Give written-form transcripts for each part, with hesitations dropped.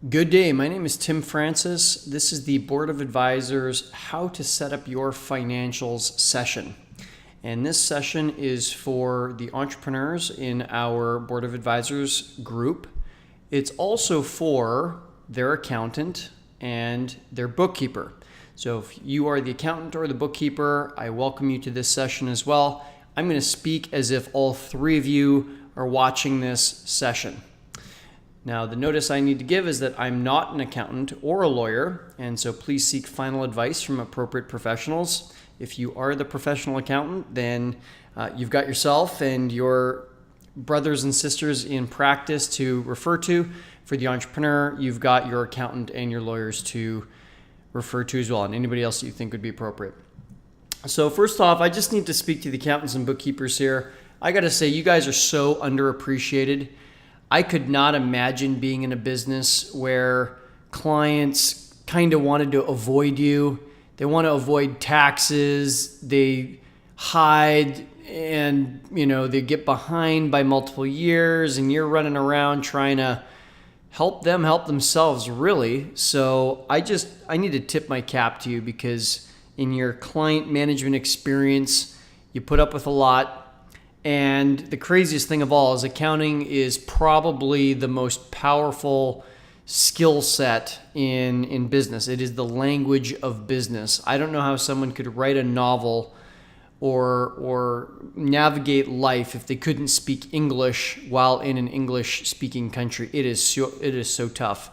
Good day. My name is Tim Francis. This is the Board of Advisors How to Set Up Your Financials session. And this session is for the entrepreneurs in our Board of Advisors group. It's also for their accountant and their bookkeeper. So if you are the accountant or the bookkeeper, I welcome you to this session as well. I'm going to speak as if all three of you are watching this session. Now, the notice I need to give is that I'm not an accountant or a lawyer, and so please seek final advice from appropriate professionals. If you are the professional accountant, then you've got yourself and your brothers and sisters in practice to refer to. For the entrepreneur, you've got your accountant and your lawyers to refer to as well, and anybody else that you think would be appropriate. So first off, I just need to speak to the accountants and bookkeepers here. I got to say, you guys are so underappreciated. I could not imagine being in a business where clients kind of wanted to avoid you. They want to avoid taxes. They hide and, they get behind by multiple years, and you're running around trying to help them help themselves, really. So I need to tip my cap to you, because in your client management experience, you put up with a lot. And the craziest thing of all is accounting is probably the most powerful skill set in business. It is the language of business. I don't know how someone could write a novel or navigate life if they couldn't speak English while in an English-speaking country. It is so tough.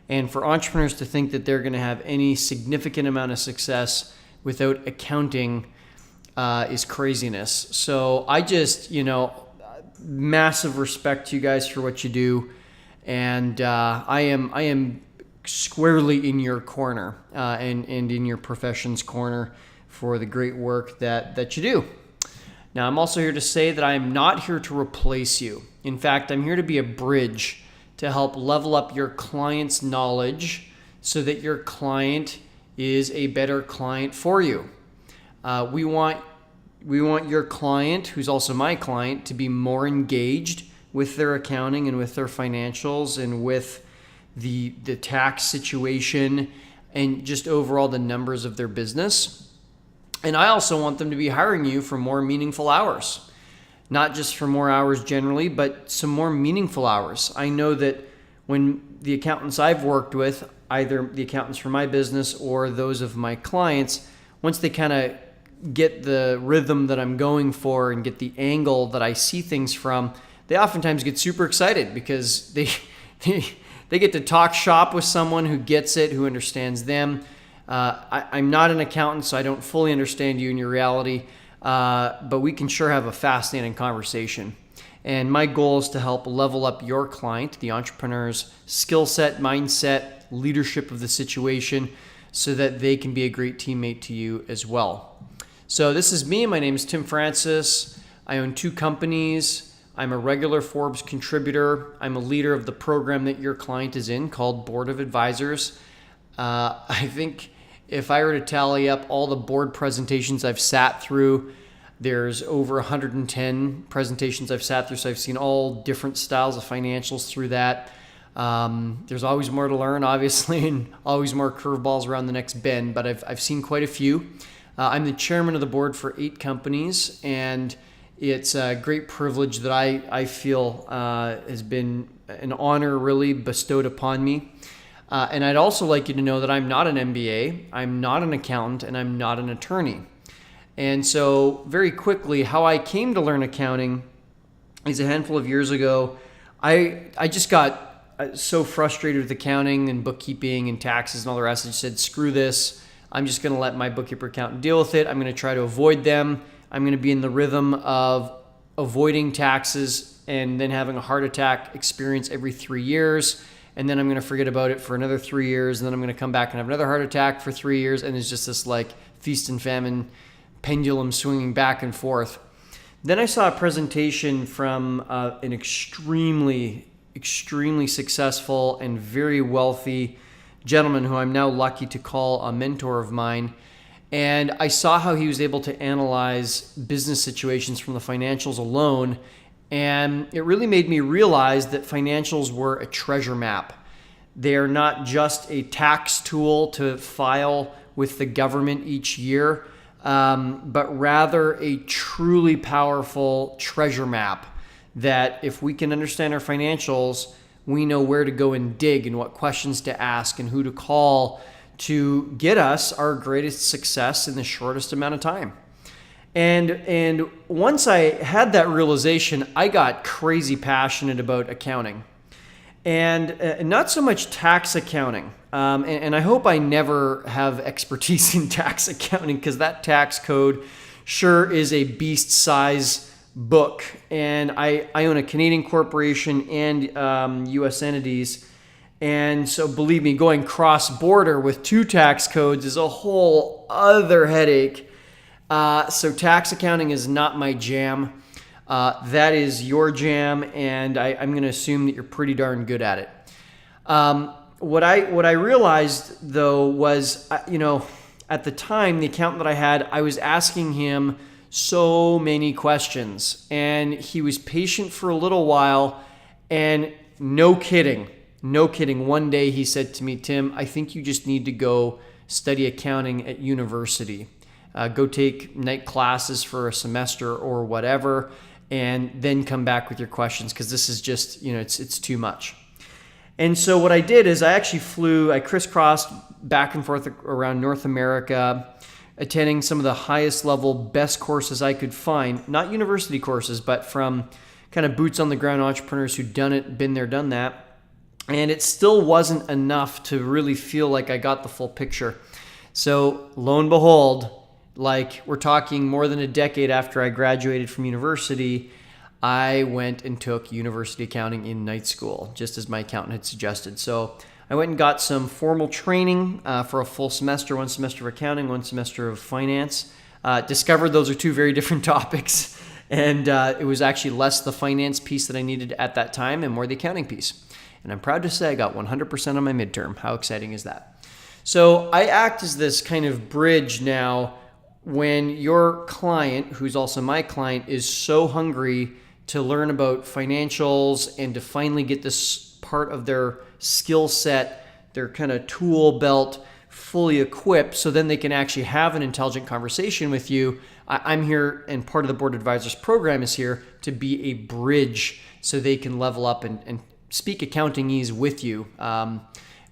And for entrepreneurs to think that they're going to have any significant amount of success without accounting is craziness. So I just, massive respect to you guys for what you do. And I am squarely in your corner and in your profession's corner for the great work that you do. Now, I'm also here to say that I am not here to replace you. In fact, I'm here to be a bridge to help level up your client's knowledge so that your client is a better client for you. We want your client, who's also my client, to be more engaged with their accounting and with their financials and with the tax situation and just overall the numbers of their business. And I also want them to be hiring you for more meaningful hours, not just for more hours generally, but some more meaningful hours. I know that when the accountants I've worked with, either the accountants for my business or those of my clients, once they kind of get the rhythm that I'm going for and get the angle that I see things from, they oftentimes get super excited because they get to talk shop with someone who gets it, who understands them. I'm not an accountant, so I don't fully understand you and your reality, but we can sure have a fascinating conversation. And my goal is to help level up your client, the entrepreneur's skill set, mindset, leadership of the situation, so that they can be a great teammate to you as well. So this is me. My name is Tim Francis. I own 2 companies. I'm a regular Forbes contributor. I'm a leader of the program that your client is in called Board of Advisors. I think if I were to tally up all the board presentations I've sat through, there's over 110 presentations I've sat through. So I've seen all different styles of financials through that. There's always more to learn, obviously, and always more curveballs around the next bend, but I've seen quite a few. I'm the chairman of the board for 8 companies, and it's a great privilege that I feel has been an honor really bestowed upon me. And I'd also like you to know that I'm not an MBA, I'm not an accountant, and I'm not an attorney. And so very quickly, how I came to learn accounting is a handful of years ago. I just got so frustrated with accounting and bookkeeping and taxes and all the rest. I just said, screw this. I'm just going to let my bookkeeper accountant deal with it. I'm going to try to avoid them. I'm going to be in the rhythm of avoiding taxes and then having a heart attack experience every 3 years. And then I'm going to forget about it for another 3 years. And then I'm going to come back and have another heart attack for 3 years. And it's just this like feast and famine pendulum swinging back and forth. Then I saw a presentation from an extremely successful and very wealthy gentleman who I'm now lucky to call a mentor of mine. And I saw how he was able to analyze business situations from the financials alone And it really made me realize that financials were a treasure map. They are not just a tax tool to file with the government each year, but rather a truly powerful treasure map that if we can understand our financials, we know where to go and dig and what questions to ask and who to call to get us our greatest success in the shortest amount of time. And once I had that realization, I got crazy passionate about accounting. And not so much tax accounting. And I hope I never have expertise in tax accounting, because that tax code sure is a beast size book. And I own a Canadian corporation and U.S. entities. And so believe me, going cross-border with 2 tax codes is a whole other headache. So tax accounting is not my jam. That is your jam, and I'm going to assume that you're pretty darn good at it. What I realized, though, was, at the time, the accountant that I had, I was asking him so many questions, and he was patient for a little while, and no kidding, one day he said to me, "Tim, I think you just need to go study accounting at university. Go take night classes for a semester or whatever, and then come back with your questions, because this is just, it's too much." And so what I did is I crisscrossed back and forth around North America, attending some of the highest level, best courses I could find, not university courses, but from kind of boots on the ground entrepreneurs who'd done it, been there, done that. And it still wasn't enough to really feel like I got the full picture. So lo and behold, like we're talking more than a decade after I graduated from university, I went and took university accounting in night school, just as my accountant had suggested. So I went and got some formal training for a full semester, 1 semester of accounting, 1 semester of finance. Discovered those are 2 very different topics. And it was actually less the finance piece that I needed at that time and more the accounting piece. And I'm proud to say I got 100% on my midterm. How exciting is that? So I act as this kind of bridge now when your client, who's also my client, is so hungry to learn about financials and to finally get this part of their skill set, their kind of tool belt fully equipped, so then they can actually have an intelligent conversation with you. I'm here, and part of the Board of Advisors program is here to be a bridge so they can level up and speak accountingese with you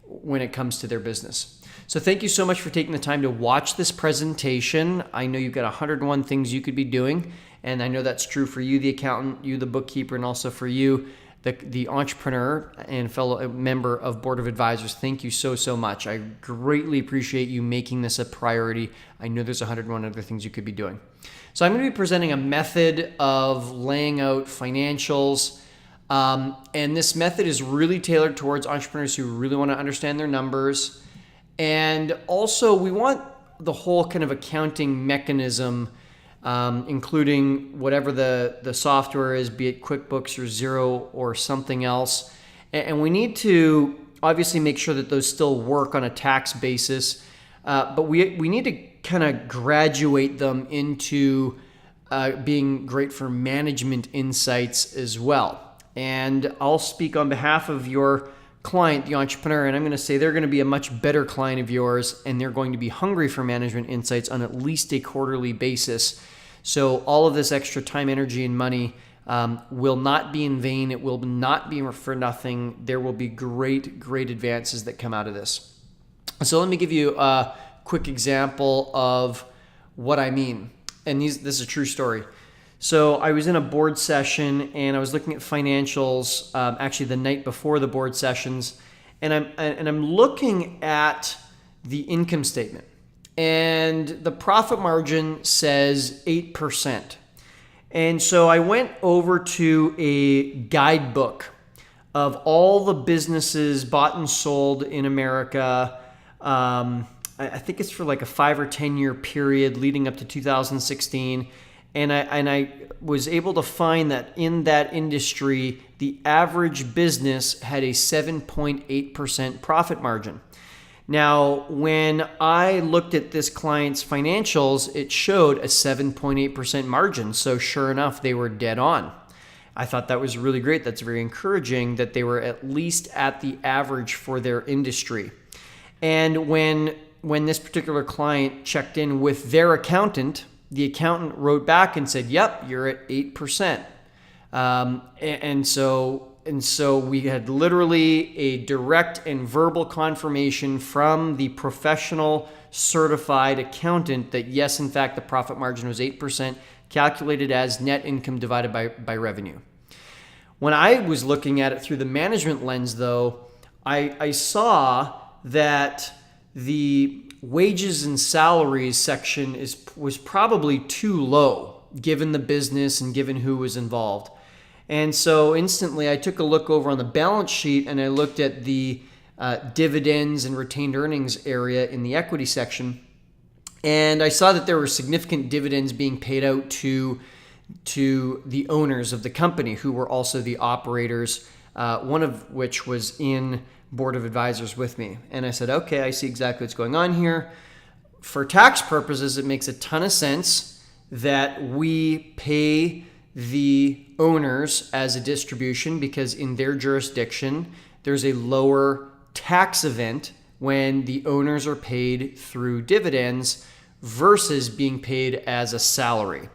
when it comes to their business. So thank you so much for taking the time to watch this presentation. I know you've got 101 things you could be doing, and I know that's true for you, the accountant, you, the bookkeeper, and also for you, the entrepreneur and fellow member of Board of Advisors. Thank you so much. I greatly appreciate you making this a priority. I know there's 101 other things you could be doing. So I'm going to be presenting a method of laying out financials. And this method is really tailored towards entrepreneurs who really want to understand their numbers. And also we want the whole kind of accounting mechanism, including whatever the software is, be it QuickBooks or Xero or something else. And we need to obviously make sure that those still work on a tax basis, but we need to kind of graduate them into being great for management insights as well. And I'll speak on behalf of your client, the entrepreneur, and I'm going to say they're going to be a much better client of yours, and they're going to be hungry for management insights on at least a quarterly basis. So all of this extra time, energy, and money will not be in vain. It will not be for nothing. There will be great advances that come out of this. So let me give you a quick example of what I mean. And this is a true story. So I was in a board session and I was looking at financials actually the night before the board sessions, and I'm looking at the income statement, and the profit margin says 8%. And so I went over to a guidebook of all the businesses bought and sold in America. I think it's for like a 5 or 10 year period leading up to 2016. And I was able to find that in that industry, the average business had a 7.8% profit margin. Now, when I looked at this client's financials, it showed a 7.8% margin. So sure enough, they were dead on. I thought that was really great. That's very encouraging that they were at least at the average for their industry. And when this particular client checked in with their accountant, the accountant wrote back and said, yep, you're at 8%. And so we had literally a direct and verbal confirmation from the professional certified accountant that yes, in fact, the profit margin was 8%, calculated as net income divided by revenue. When I was looking at it through the management lens, though, I saw that the wages and salaries section was probably too low given the business and given who was involved. And so instantly I took a look over on the balance sheet and I looked at the dividends and retained earnings area in the equity section. And I saw that there were significant dividends being paid out to the owners of the company who were also the operators, one of which was in board of advisors with me. And I said, okay, I see exactly what's going on here. For tax purposes, it makes a ton of sense that we pay the owners as a distribution because in their jurisdiction, there's a lower tax event when the owners are paid through dividends versus being paid as a salary.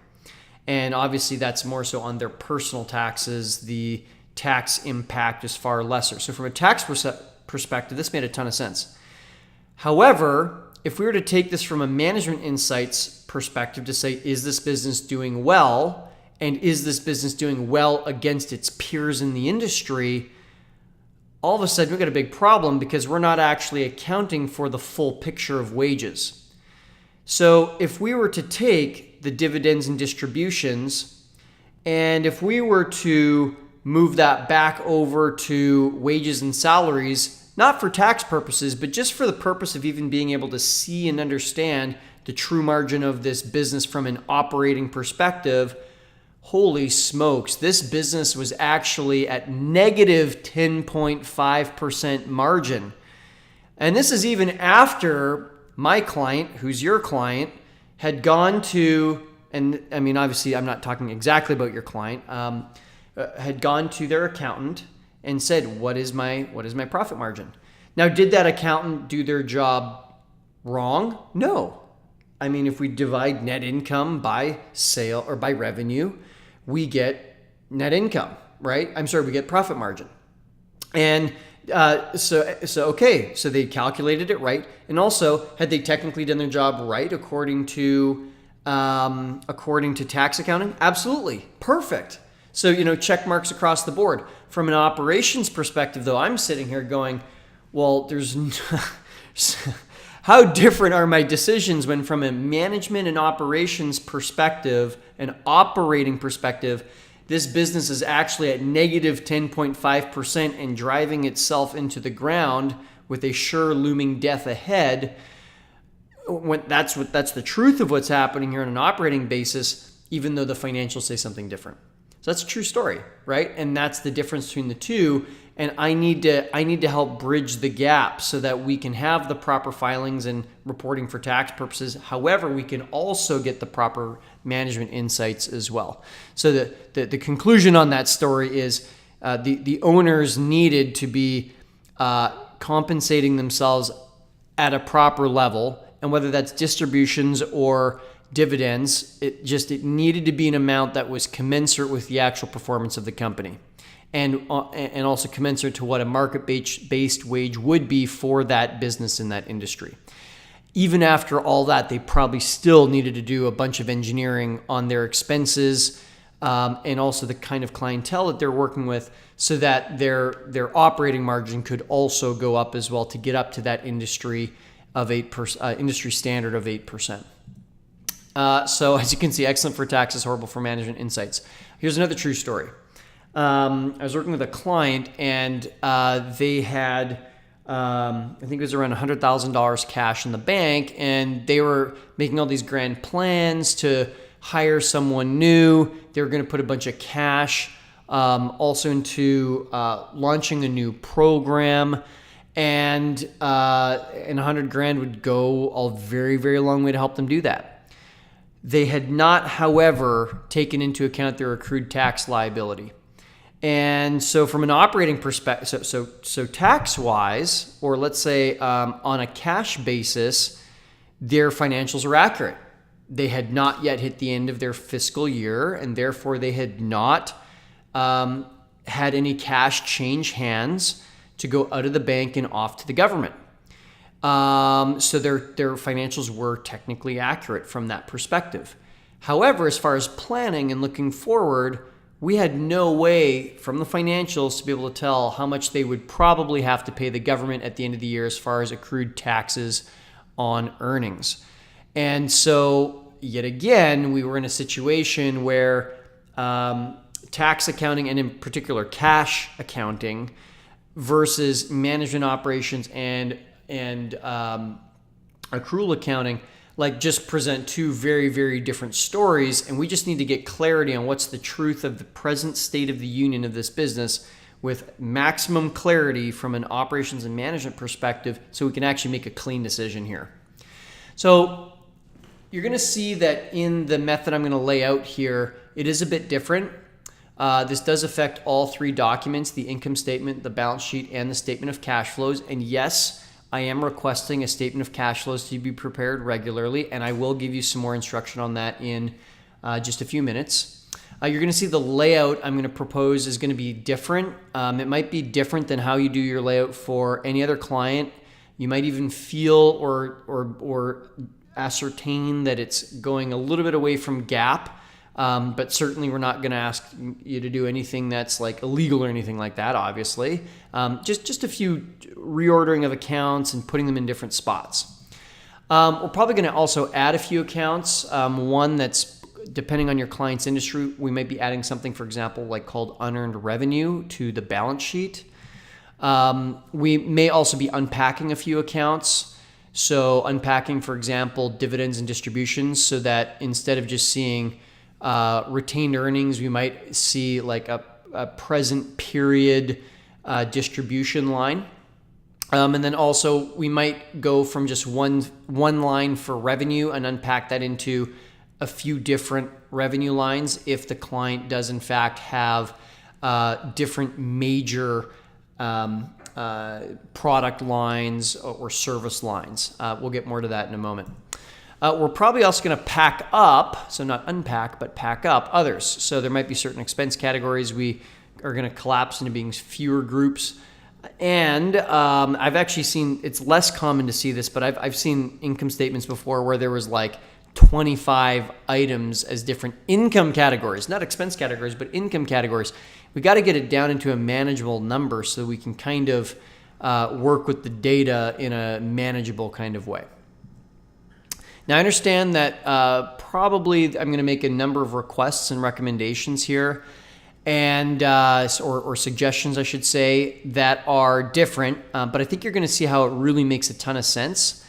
And obviously that's more so on their personal taxes. The tax impact is far lesser. So from a tax perspective, this made a ton of sense. However, if we were to take this from a management insights perspective to say, is this business doing well? And is this business doing well against its peers in the industry? All of a sudden, we've got a big problem because we're not actually accounting for the full picture of wages. So if we were to take the dividends and distributions, and if we were to move that back over to wages and salaries, not for tax purposes, but just for the purpose of even being able to see and understand the true margin of this business from an operating perspective, holy smokes, this business was actually at negative 10.5% margin. And this is even after my client, who's your client, had gone to, and I mean, obviously I'm not talking exactly about your client, had gone to their accountant and said, what is my profit margin? Now, did that accountant do their job wrong? No. I mean, if we divide net income by sale or by revenue, we get net income, right? We get profit margin. And so they calculated it right. And also, had they technically done their job right according to tax accounting? Absolutely. Perfect. So, check marks across the board. From an operations perspective, though, I'm sitting here going, well, how different are my decisions when from a management and operations perspective, an operating perspective, this business is actually at negative 10.5% and driving itself into the ground with a sure looming death ahead. That's the truth of what's happening here on an operating basis, even though the financials say something different. So that's a true story, right? And that's the difference between the two. And I need to help bridge the gap so that we can have the proper filings and reporting for tax purposes. However, we can also get the proper management insights as well. So the conclusion on that story is the owners needed to be compensating themselves at a proper level, and whether that's distributions or dividends, it needed to be an amount that was commensurate with the actual performance of the company. And also commensurate to what a market-based wage would be for that business in that industry. Even after all that, they probably still needed to do a bunch of engineering on their expenses and also the kind of clientele that they're working with so that their operating margin could also go up as well to get up to that industry of 8%, industry standard of 8%. So as you can see, excellent for taxes, horrible for management insights. Here's another true story. I was working with a client and they had, I think it was around $100,000 cash in the bank, and they were making all these grand plans to hire someone new. They were going to put a bunch of cash also into launching a new program, and $100,000 would go a very, very long way to help them do that. They had not, however, taken into account their accrued tax liability. And so from an operating perspective, so tax-wise, or let's say on a cash basis, their financials are accurate. They had not yet hit the end of their fiscal year, and therefore they had not had any cash change hands to go out of the bank and off to the government. So their financials were technically accurate from that perspective. However, as far as planning and looking forward, we had no way from the financials to be able to tell how much they would probably have to pay the government at the end of the year as far as accrued taxes on earnings. And so yet again, we were in a situation where tax accounting, and in particular cash accounting, versus management operations and accrual accounting, like just present two very, very different stories. And we just need to get clarity on what's the truth of the present state of the union of this business with maximum clarity from an operations and management perspective so we can actually make a clean decision here. So you're going to see that in the method I'm going to lay out here, it is a bit different. This does affect all three documents, the income statement, the balance sheet, and the statement of cash flows. And yes, I am requesting a statement of cash flows to be prepared regularly, and I will give you some more instruction on that in just a few minutes. You're going to see the layout I'm going to propose is going to be different. It might be different than how you do your layout for any other client. You might even feel or ascertain that it's going a little bit away from GAAP. But certainly we're not going to ask you to do anything that's like illegal or anything like that, obviously. Just a few reordering of accounts and putting them in different spots. We're probably going to also add a few accounts. One that's, depending on your client's industry, we might be adding something, for example, like called unearned revenue to the balance sheet. We may also be unpacking a few accounts. So unpacking, for example, dividends and distributions, so that instead of just seeing retained earnings, we might see like a present period distribution line. And then also we might go from just one line for revenue and unpack that into a few different revenue lines if the client does in fact have different major product lines or service lines. We'll get more to that in a moment. We're probably also going to pack up, so not unpack, but pack up others. So there might be certain expense categories we are going to collapse into being fewer groups. And I've actually seen, it's less common to see this, but I've seen income statements before where there was like 25 items as different income categories, not expense categories, but income categories. We got to get it down into a manageable number so we can kind of work with the data in a manageable kind of way. Now, I understand that probably I'm going to make a number of requests and recommendations here, and or suggestions, I should say, that are different. But I think you're going to see how it really makes a ton of sense.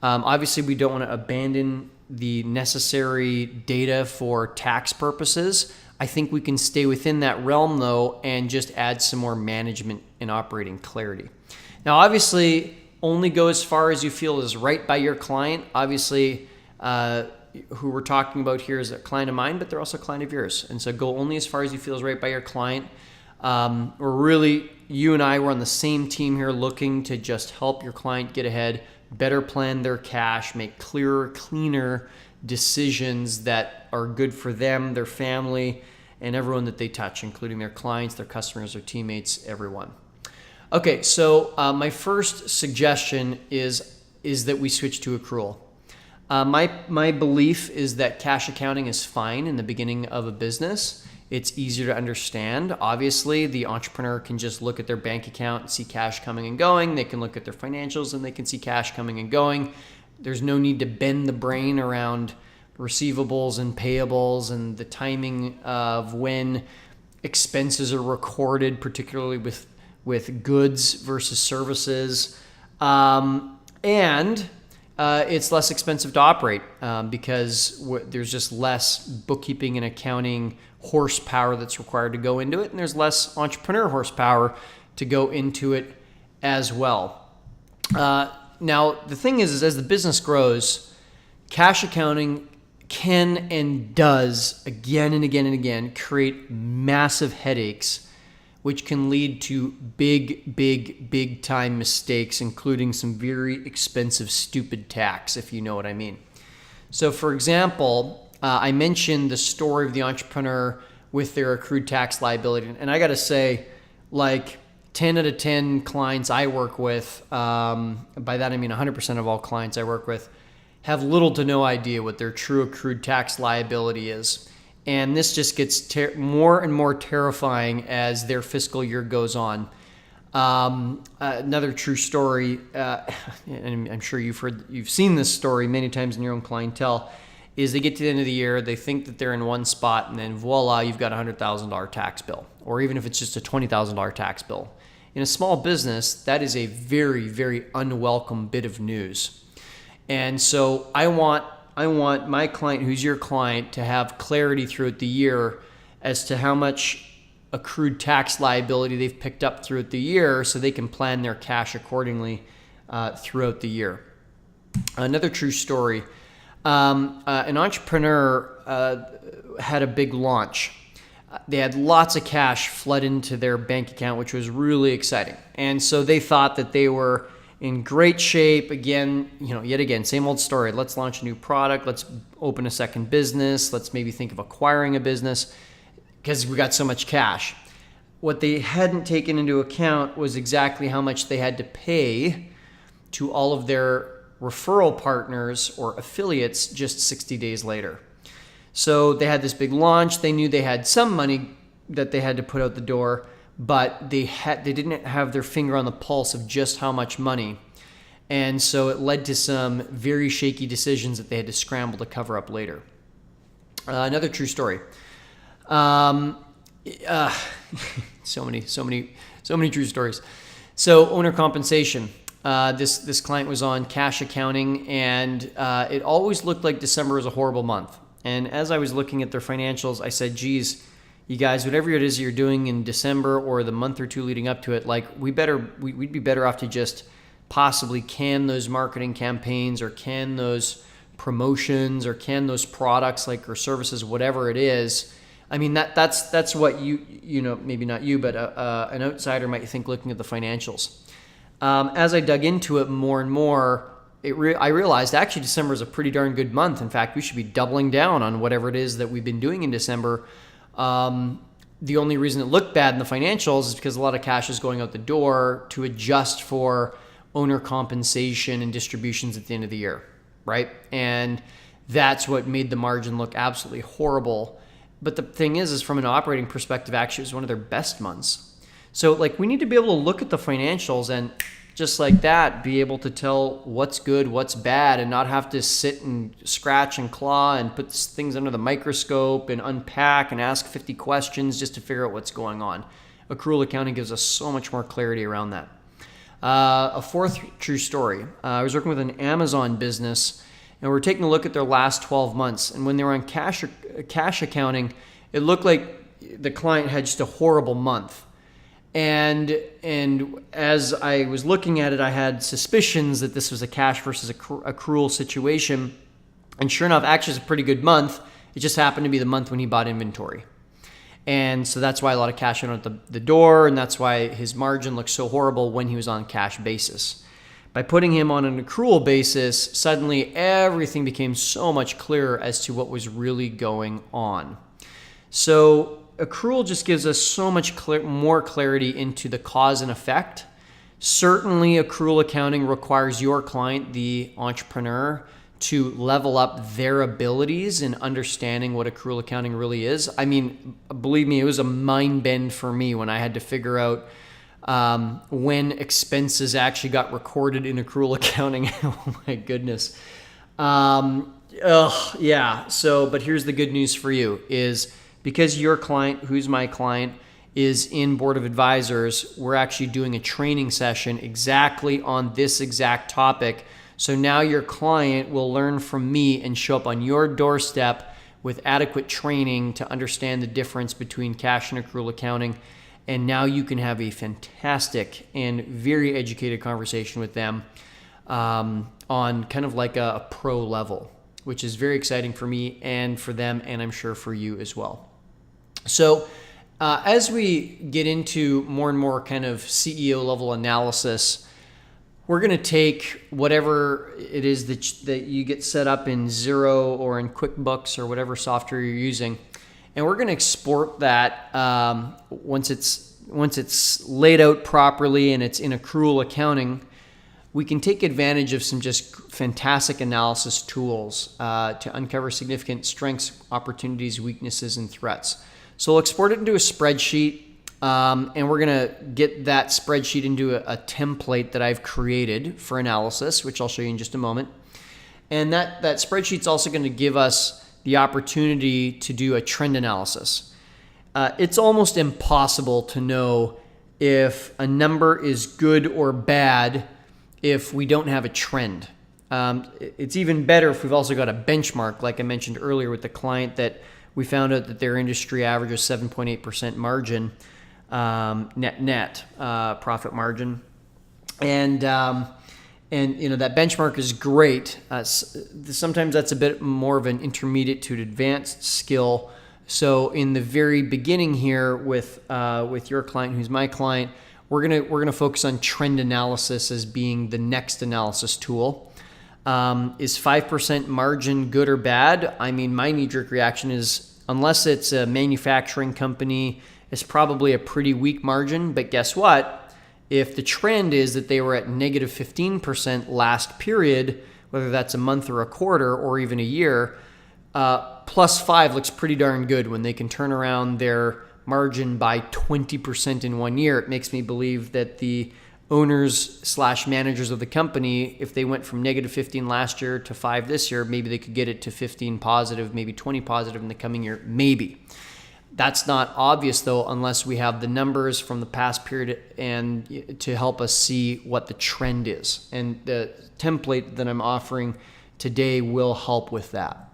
Obviously, we don't want to abandon the necessary data for tax purposes. I think we can stay within that realm, though, and just add some more management and operating clarity. Now, obviously, only go as far as you feel is right by your client. Obviously, who we're talking about here is a client of mine, but they're also a client of yours. And so go only as far as you feel is right by your client. We're really, you and I, we're on the same team here looking to just help your client get ahead, better plan their cash, make clearer, cleaner decisions that are good for them, their family, and everyone that they touch, including their clients, their customers, their teammates, everyone. Okay, so my first suggestion is that we switch to accrual. My belief is that cash accounting is fine in the beginning of a business. It's easier to understand. Obviously, the entrepreneur can just look at their bank account and see cash coming and going. They can look at their financials and they can see cash coming and going. There's no need to bend the brain around receivables and payables and the timing of when expenses are recorded, particularly with goods versus services. And it's less expensive to operate because there's just less bookkeeping and accounting horsepower that's required to go into it, and there's less entrepreneur horsepower to go into it as well. Now, the thing is as the business grows, cash accounting can and does again and again and again create massive headaches which can lead to big time mistakes, including some very expensive, stupid tax, if you know what I mean. So for example, I mentioned the story of the entrepreneur with their accrued tax liability. And I got to say, like 10 out of 10 clients I work with, by that I mean 100% of all clients I work with, have little to no idea what their true accrued tax liability is. And this just gets more and more terrifying as their fiscal year goes on. Another true story, and I'm sure you've seen this story many times in your own clientele, is they get to the end of the year, they think that they're in one spot, and then voila, you've got a $100,000 tax bill, or even if it's just a $20,000 tax bill. In a small business, that is a very unwelcome bit of news. And so I want my client, who's your client, to have clarity throughout the year as to how much accrued tax liability they've picked up throughout the year so they can plan their cash accordingly throughout the year. Another true story, an entrepreneur had a big launch. They had lots of cash flood into their bank account, which was really exciting. And so they thought that they were in great shape. Again, yet again, same old story. Let's launch a new product. Let's open a second business. Let's maybe think of acquiring a business because we got so much cash. What they hadn't taken into account was exactly how much they had to pay to all of their referral partners or affiliates just 60 days later. So they had this big launch. They knew they had some money that they had to put out the door, but they didn't have their finger on the pulse of just how much money. And so it led to some very shaky decisions that they had to scramble to cover up later. Another true story. So many true stories. So owner compensation. This client was on cash accounting, and it always looked like December was a horrible month. And as I was looking at their financials, I said, geez, you guys, whatever it is you're doing in December or the month or two leading up to it, like we'd be better off to just possibly can those marketing campaigns or can those promotions or can those products or services, whatever it is. I mean, that's what maybe not you, but an outsider might think looking at the financials. As I dug into it more and more, I realized actually December is a pretty darn good month. In fact, we should be doubling down on whatever it is that we've been doing in December. The only reason it looked bad in the financials is because a lot of cash is going out the door to adjust for owner compensation and distributions at the end of the year, right? And that's what made the margin look absolutely horrible. But the thing is from an operating perspective, actually it was one of their best months. So we need to be able to look at the financials and just like that, be able to tell what's good, what's bad, and not have to sit and scratch and claw and put things under the microscope and unpack and ask 50 questions just to figure out what's going on. Accrual accounting gives us so much more clarity around that. A fourth true story. I was working with an Amazon business, and we're taking a look at their last 12 months. And when they were on cash accounting, it looked like the client had just a horrible month. And as I was looking at it, I had suspicions that this was a cash versus accrual situation. And sure enough, actually it's a pretty good month. It just happened to be the month when he bought inventory. And so that's why a lot of cash went out the door, and that's why his margin looked so horrible when he was on cash basis. By putting him on an accrual basis, suddenly everything became so much clearer as to what was really going on. So accrual just gives us so much more clarity into the cause and effect. Certainly, accrual accounting requires your client, the entrepreneur, to level up their abilities in understanding what accrual accounting really is. I mean, believe me, it was a mind bend for me when I had to figure out when expenses actually got recorded in accrual accounting. Oh my goodness. Yeah. So, but here's the good news for you is because your client, who's my client, is in Board of Advisors, we're actually doing a training session exactly on this exact topic. So now your client will learn from me and show up on your doorstep with adequate training to understand the difference between cash and accrual accounting. And now you can have a fantastic and very educated conversation with them on kind of like a pro level, which is very exciting for me and for them, and I'm sure for you as well. So As we get into more and more kind of CEO level analysis, we're going to take whatever it is that you get set up in Xero or in QuickBooks or whatever software you're using, and we're going to export that once it's laid out properly and it's in accrual accounting. We can take advantage of some just fantastic analysis tools to uncover significant strengths, opportunities, weaknesses, and threats. So we'll export it into a spreadsheet, and we're going to get that spreadsheet into a template that I've created for analysis, which I'll show you in just a moment. And that spreadsheet's also going to give us the opportunity to do a trend analysis. It's almost impossible to know if a number is good or bad if we don't have a trend. It's even better if we've also got a benchmark, like I mentioned earlier with the client that we found out that their industry average was 7.8% margin, net profit margin. And you know, that benchmark is great. Sometimes that's a bit more of an intermediate to an advanced skill. So in the very beginning here with your client, who's my client, we're gonna focus on trend analysis as being the next analysis tool. Is 5% margin good or bad? I mean, my knee-jerk reaction is, unless it's a manufacturing company, it's probably a pretty weak margin. But guess what? If the trend is that they were at negative 15% last period, whether that's a month or a quarter or even a year, plus 5 looks pretty darn good when they can turn around their margin by 20% in 1 year. It makes me believe that the owners/managers of the company, if they went from negative 15 last year to 5 this year, maybe they could get it to 15 positive, maybe 20 positive in the coming year, maybe. That's not obvious though, unless we have the numbers from the past period and to help us see what the trend is. And the template that I'm offering today will help with that.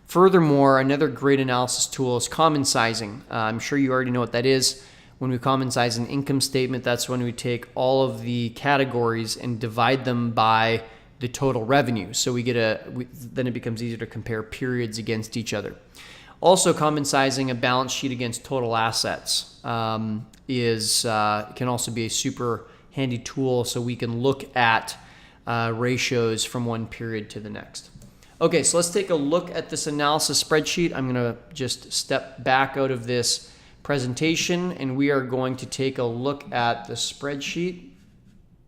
Furthermore, another great analysis tool is common sizing. I'm sure you already know what that is. When we common size an income statement, that's when we take all of the categories and divide them by the total revenue. So then it becomes easier to compare periods against each other. Also, common sizing a balance sheet against total assets can also be a super handy tool, so we can look at ratios from one period to the next. Okay, so let's take a look at this analysis spreadsheet. I'm going to just step back out of this presentation and we are going to take a look at the spreadsheet.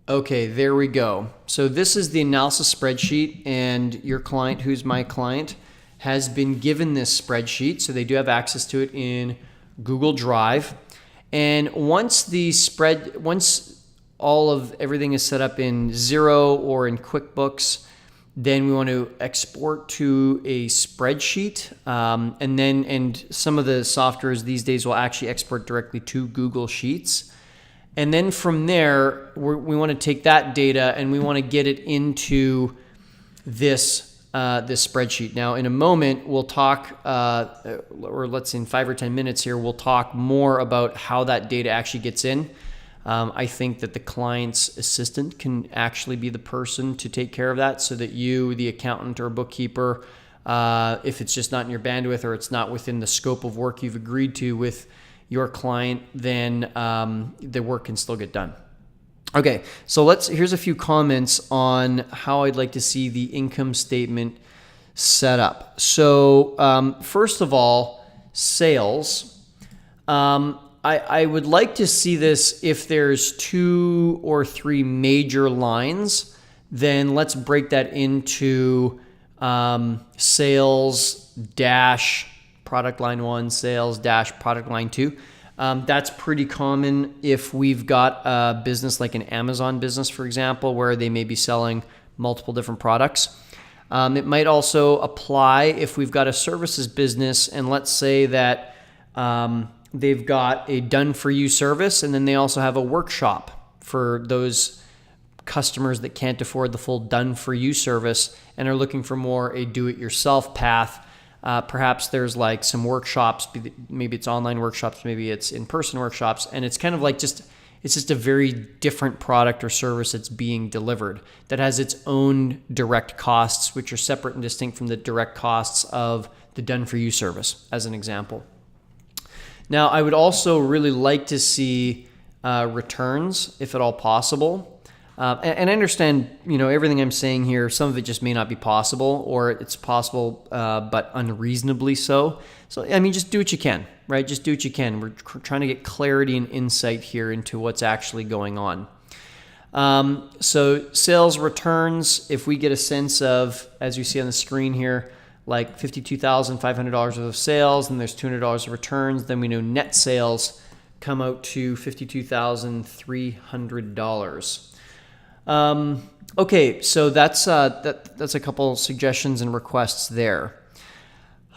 Okay, there we go. So this is the analysis spreadsheet, and your client, who's my client, has been given this spreadsheet, so they do have access to it in Google Drive. And once all of everything is set up in Xero or in QuickBooks, then we want to export to a spreadsheet, and some of the softwares these days will actually export directly to Google Sheets. And then from there, we want to take that data and we want to get it into this spreadsheet. Now, in a moment, we'll talk, or let's say in 5 or 10 minutes here, we'll talk more about how that data actually gets in. I think that the client's assistant can actually be the person to take care of that, so that you, the accountant or bookkeeper, if it's just not in your bandwidth or it's not within the scope of work you've agreed to with your client, then the work can still get done. Okay, so here's a few comments on how I'd like to see the income statement set up. So first of all, sales. I would like to see this, if there's 2 or 3 major lines, then let's break that into sales dash product line 1, sales dash product line 2. That's pretty common if we've got a business like an Amazon business, for example, where they may be selling multiple different products. It might also apply if we've got a services business, and let's say that they've got a done-for-you service, and then they also have a workshop for those customers that can't afford the full done-for-you service and are looking for more a do-it-yourself path. Perhaps there's like some workshops, maybe it's online workshops, maybe it's in-person workshops, and it's kind of like it's just a very different product or service that's being delivered that has its own direct costs, which are separate and distinct from the direct costs of the done-for-you service, as an example. Now, I would also really like to see returns, if at all possible. And I understand, everything I'm saying here, some of it just may not be possible, or it's possible, but unreasonably so. So, just do what you can, right? Just do what you can. We're trying to get clarity and insight here into what's actually going on. So sales returns, if we get a sense of, as you see on the screen here, like $52,500 worth of sales, and there's $200 of returns, then we know net sales come out to $52,300. Okay, so that's a couple suggestions and requests there.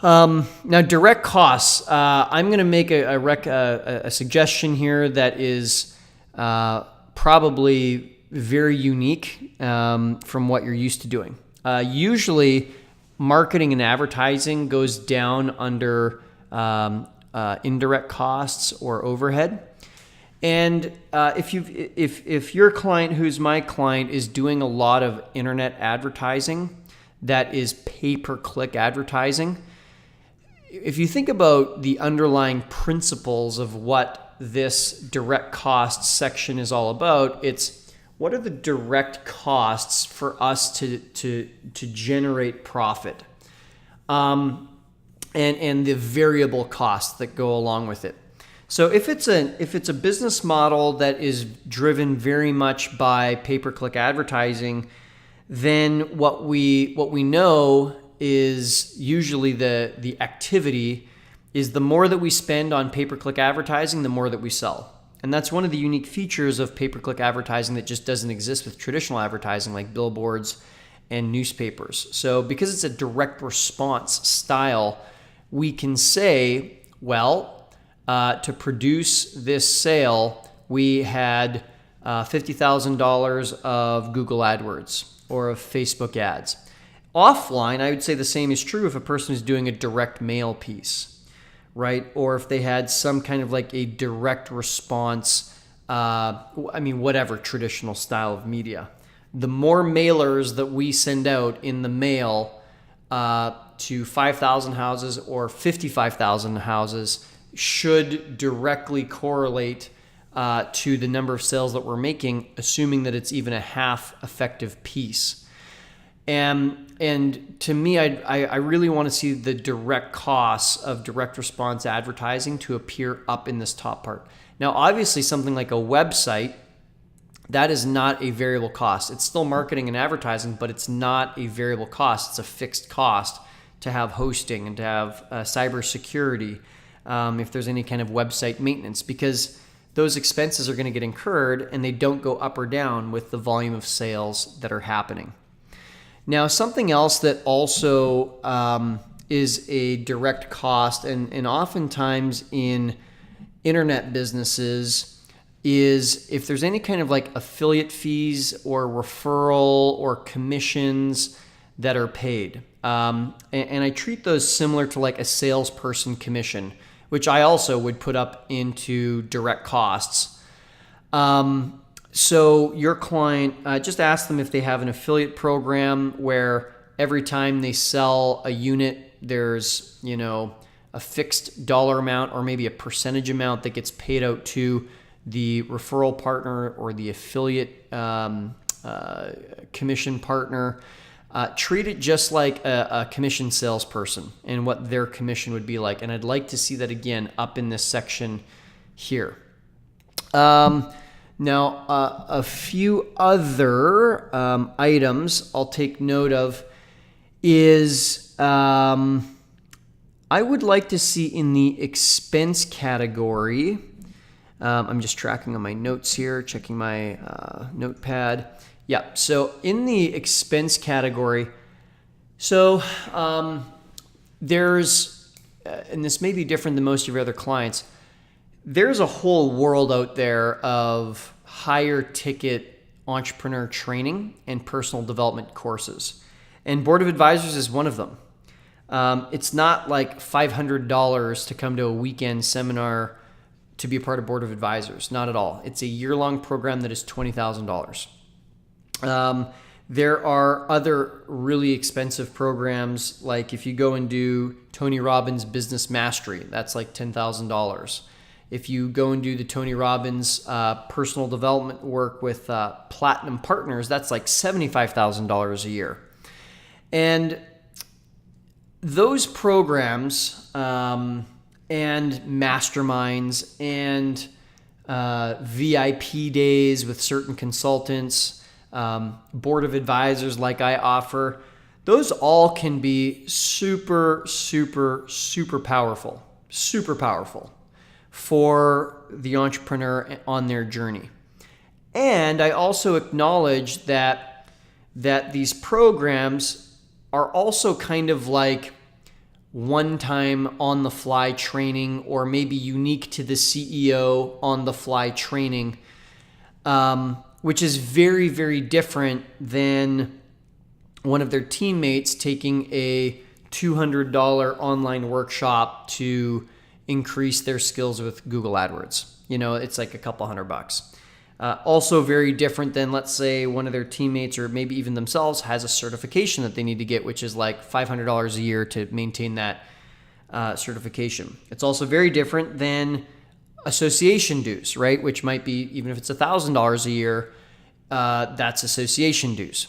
Now, direct costs. I'm going to make a suggestion here that is probably very unique from what you're used to doing. Usually, marketing and advertising goes down under indirect costs or overhead. And if your client, who's my client, is doing a lot of internet advertising that is pay-per-click advertising, if you think about the underlying principles of what this direct costs section is all about, it's what are the direct costs for us to generate profit, and the variable costs that go along with it. So if it's a business model that is driven very much by pay-per-click advertising, then what we know is usually the activity is the more that we spend on pay-per-click advertising, the more that we sell. And that's one of the unique features of pay-per-click advertising that just doesn't exist with traditional advertising like billboards and newspapers. So because it's a direct response style, we can say, well, to produce this sale, we had $50,000 of Google AdWords or of Facebook ads. Offline, I would say the same is true if a person is doing a direct mail piece, right? Or if they had some kind of like a direct response, whatever traditional style of media. The more mailers that we send out in the mail to 5,000 houses or 55,000 houses should directly correlate to the number of sales that we're making, assuming that it's even a half effective piece. And to me, I really want to see the direct costs of direct response advertising to appear up in this top part. Now, obviously, something like a website, that is not a variable cost. It's still marketing and advertising, but it's not a variable cost. It's a fixed cost to have hosting and to have cybersecurity, if there's any kind of website maintenance, because those expenses are going to get incurred and they don't go up or down with the volume of sales that are happening. Now, something else that also is a direct cost, and oftentimes in internet businesses, is if there's any kind of like affiliate fees or referral or commissions that are paid. And I treat those similar to like a salesperson commission, which I also would put up into direct costs. So your client, just ask them if they have an affiliate program where every time they sell a unit, there's, a fixed dollar amount or maybe a percentage amount that gets paid out to the referral partner or the affiliate commission partner. Treat it just like a commission salesperson and what their commission would be like. And I'd like to see that again up in this section here. Now, a few other items I'll take note of is I would like to see in the expense category, I'm just tracking on my notes here, checking my notepad. Yeah, so in the expense category, so there's, and this may be different than most of your other clients, there's a whole world out there of higher ticket entrepreneur training and personal development courses. And Board of Advisors is one of them. It's not like $500 to come to a weekend seminar to be a part of Board of Advisors. Not at all. It's a year-long program that is $20,000. There are other really expensive programs, like if you go and do Tony Robbins Business Mastery, that's like $10,000. If you go and do the Tony Robbins personal development work with Platinum Partners, that's like $75,000 a year. And those programs and masterminds and VIP days with certain consultants, board of advisors like I offer, those all can be super powerful for the entrepreneur on their journey. And I also acknowledge that these programs are also kind of like one-time on-the-fly training, or maybe unique to the CEO on-the-fly training, which is very different than one of their teammates taking a $200 online workshop to increase their skills with Google AdWords. It's like a couple $100. Also very different than, let's say, one of their teammates or maybe even themselves has a certification that they need to get, which is like $500 a year to maintain that certification. It's also very different than association dues, right? Which might be, even if it's $1,000 a year, that's association dues.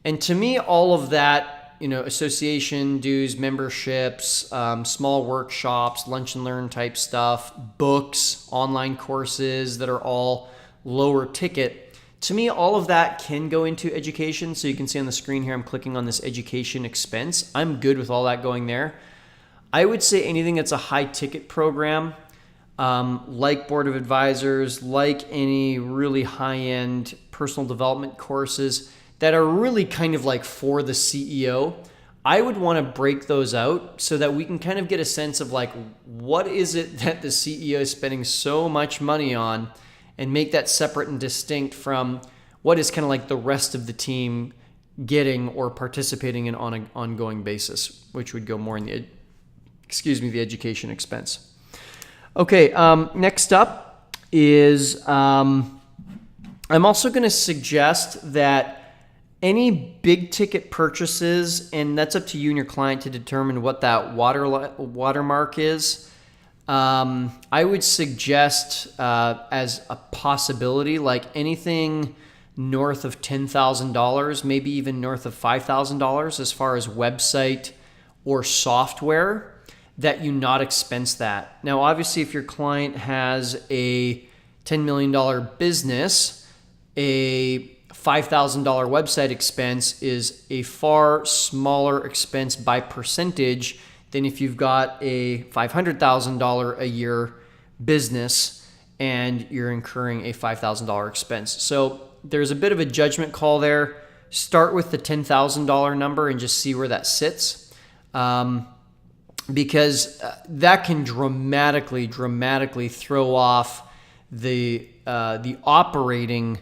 And to me, all of that, association dues, memberships, small workshops, lunch and learn type stuff, books, online courses that are all lower ticket. To me, all of that can go into education. So you can see on the screen here, I'm clicking on this education expense. I'm good with all that going there. I would say anything that's a high ticket program, like Board of Advisors, like any really high-end personal development courses that are really kind of like for the CEO, I would want to break those out so that we can kind of get a sense of like, what is it that the CEO is spending so much money on, and make that separate and distinct from what is kind of like the rest of the team getting or participating in on an ongoing basis, which would go more in the education expense. Okay, next up is I'm also going to suggest that any big ticket purchases, and that's up to you and your client to determine what that watermark is. I would suggest as a possibility, like anything north of $10,000, maybe even north of $5,000 as far as website or software, that you not expense that. Now, obviously, if your client has a $10 million business, a $5,000 website expense is a far smaller expense by percentage than if you've got a $500,000 a year business and you're incurring a $5,000 expense. So there's a bit of a judgment call there. Start with the $10,000 number and just see where that sits, because that can dramatically throw off the operating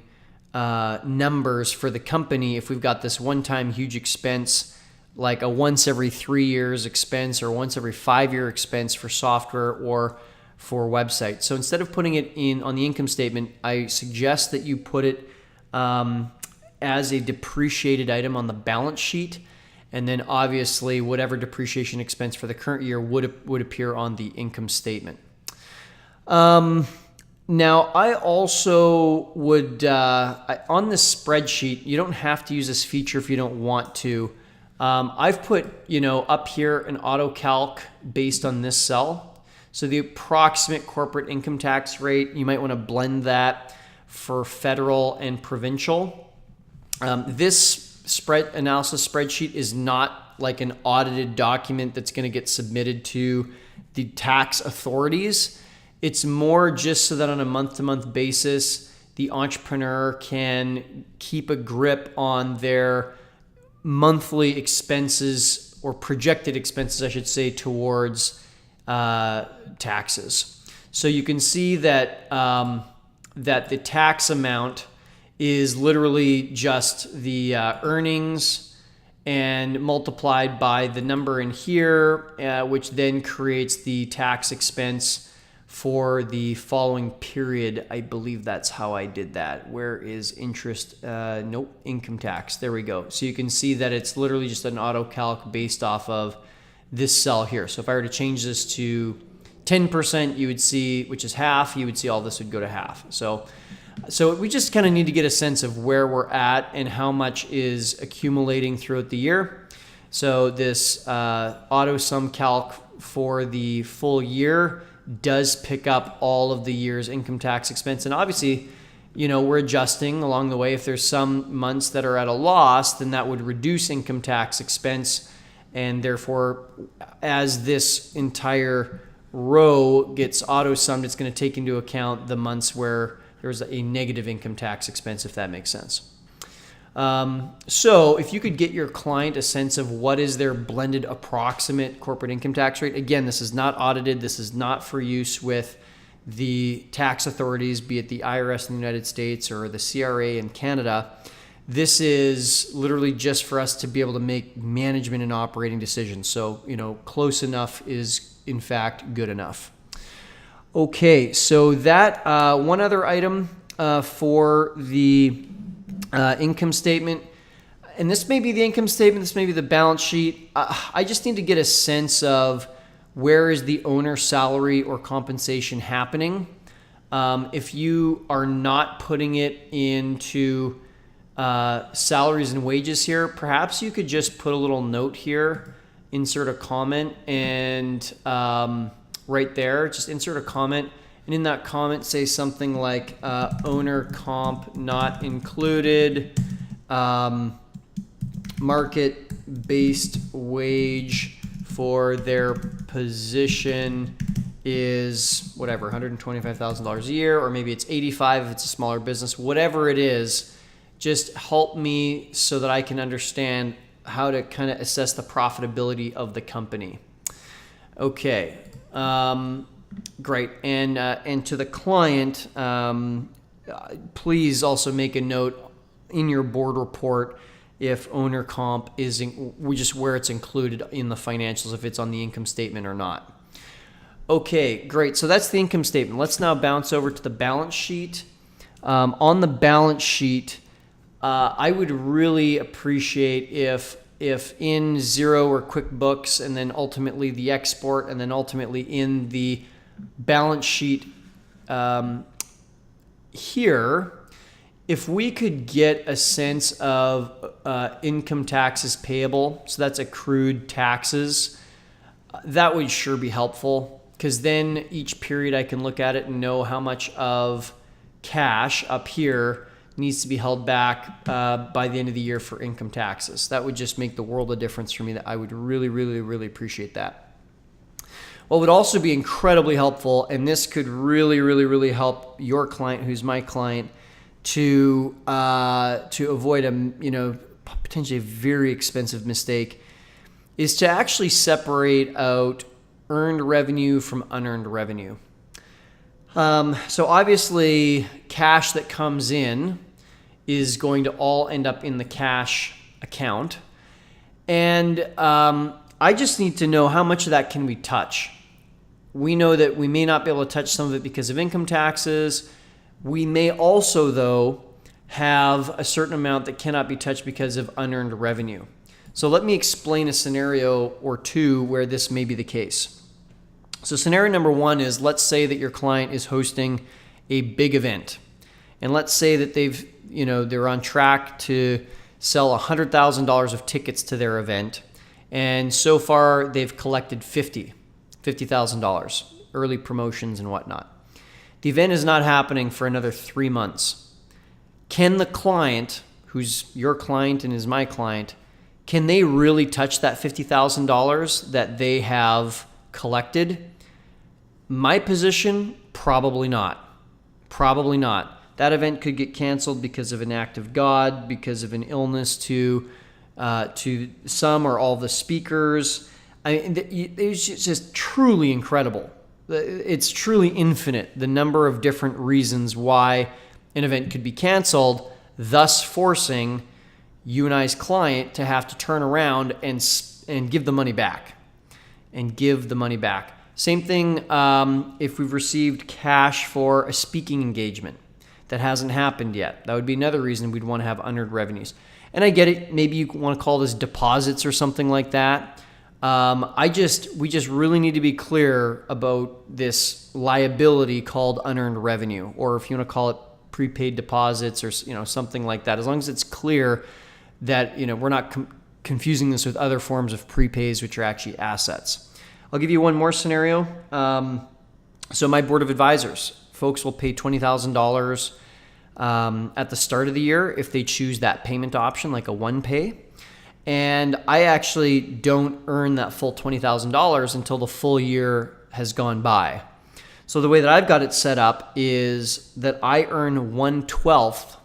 numbers for the company if we've got this one-time huge expense, like a once every 3 years expense or once every 5 year expense for software or for websites. So instead of putting it in on the income statement, I suggest that you put it as a depreciated item on the balance sheet, and then obviously whatever depreciation expense for the current year would appear on the income statement. Now, I also would, on this spreadsheet, you don't have to use this feature if you don't want to. I've put, up here an auto calc based on this cell. So the approximate corporate income tax rate, you might want to blend that for federal and provincial. This analysis spreadsheet is not like an audited document that's going to get submitted to the tax authorities. It's more just so that on a month-to-month basis, the entrepreneur can keep a grip on their monthly expenses, or projected expenses, I should say, towards taxes. So you can see that that the tax amount is literally just the earnings and multiplied by the number in here, which then creates the tax expense for the following period. I believe that's how I did that. Where is interest? Nope, income tax. There we go. So you can see that it's literally just an auto calc based off of this cell here. So if I were to change this to 10%, you would see, which is half, you would see all this would go to half. So we just kind of need to get a sense of where we're at and how much is accumulating throughout the year. So this auto sum calc for the full year does pick up all of the year's income tax expense. And obviously, we're adjusting along the way. If there's some months that are at a loss, then that would reduce income tax expense. And therefore, as this entire row gets auto summed, it's going to take into account the months where there's a negative income tax expense, if that makes sense. So if you could get your client a sense of what is their blended approximate corporate income tax rate. Again, this is not audited. This is not for use with the tax authorities, be it the IRS in the United States or the CRA in Canada. This is literally just for us to be able to make management and operating decisions. So, close enough is in fact good enough. Okay, so that one other item for the income statement, and this may be the income statement, this may be the balance sheet. I just need to get a sense of where is the owner salary or compensation happening. If you are not putting it into salaries and wages here, perhaps you could just put a little note here, insert a comment, and right there, just insert a comment. And in that comment, say something like owner comp not included, market-based wage for their position is whatever, $125,000 a year, or maybe it's $85,000 if it's a smaller business. Whatever it is, just help me so that I can understand how to kind of assess the profitability of the company. Okay. Great. And to the client, please also make a note in your board report if owner comp is just where it's included in the financials, if it's on the income statement or not. Okay, great. So that's the income statement. Let's now bounce over to the balance sheet. On the balance sheet, I would really appreciate if in Xero or QuickBooks, and then ultimately the export, and then ultimately in the balance sheet here, if we could get a sense of income taxes payable, so that's accrued taxes, that would sure be helpful, because then each period I can look at it and know how much of cash up here needs to be held back by the end of the year for income taxes. That would just make the world of difference for me. That I would really, really, really appreciate that. What would also be incredibly helpful, and this could really, really, really help your client, who's my client, to avoid potentially a very expensive mistake, is to actually separate out earned revenue from unearned revenue. So obviously, cash that comes in is going to all end up in the cash account. And I just need to know how much of that can we touch. We know that we may not be able to touch some of it because of income taxes. We may also, though, have a certain amount that cannot be touched because of unearned revenue. So let me explain a scenario or two where this may be the case. So scenario number one is, let's say that your client is hosting a big event. And let's say that they're on track to sell $100,000 of tickets to their event. And so far they've collected $50,000, early promotions and whatnot. The event is not happening for another 3 months. Can the client, who's your client and is my client, can they really touch that $50,000 that they have collected? My position, probably not. Probably not. That event could get canceled because of an act of God, because of an illness to some or all the speakers. I mean, it's just truly incredible. It's truly infinite, the number of different reasons why an event could be canceled, thus forcing you and I's client to have to turn around and give the money back. Same thing if we've received cash for a speaking engagement that hasn't happened yet. That would be another reason we'd want to have unearned revenues. And I get it. Maybe you want to call this deposits or something like that. We just really need to be clear about this liability called unearned revenue, or if you want to call it prepaid deposits or something like that. As long as it's clear that we're not confusing this with other forms of prepays, which are actually assets. I'll give you one more scenario. So my board of advisors, folks will pay $20,000 at the start of the year if they choose that payment option, like a one pay. And I actually don't earn that full $20,000 until the full year has gone by. So the way that I've got it set up is that I earn 1/12